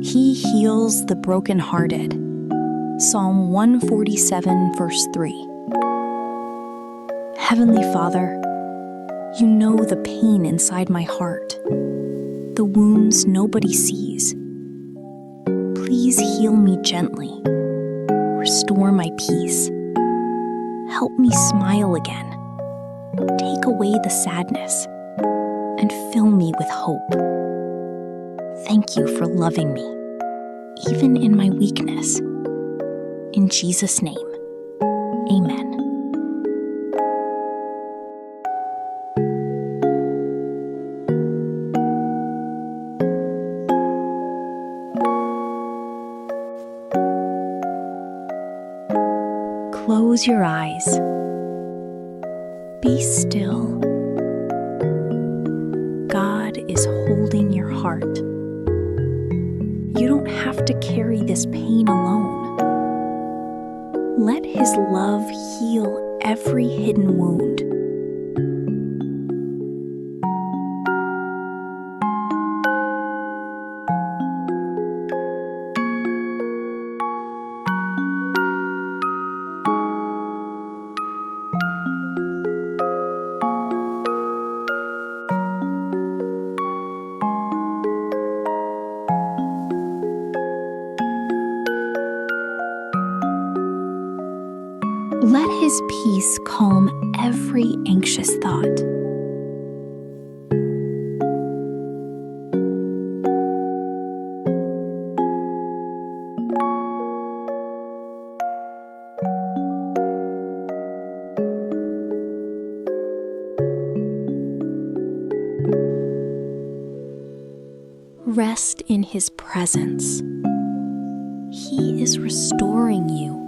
He heals the brokenhearted. Psalm 147, verse 3. Heavenly Father, you know the pain inside my heart, the wounds nobody sees. Please heal me gently. Restore my peace. Help me smile again. Take away the sadness and fill me with hope. Thank you for loving me, even in my weakness. In Jesus' name, amen. Close your eyes. Be still. God is holding your heart. You don't have to carry this pain alone. Let His love heal every hidden wound. Let His peace calm every anxious thought. Rest in His presence. He is restoring you.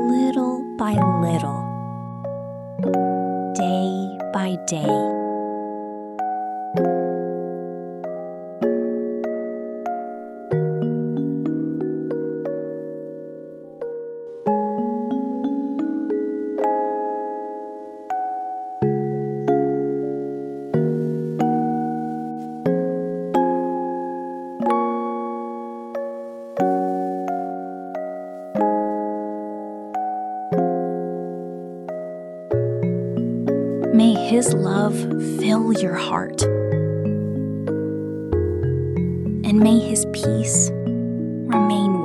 Little by little, day by day. May His love fill your heart, and may His peace remain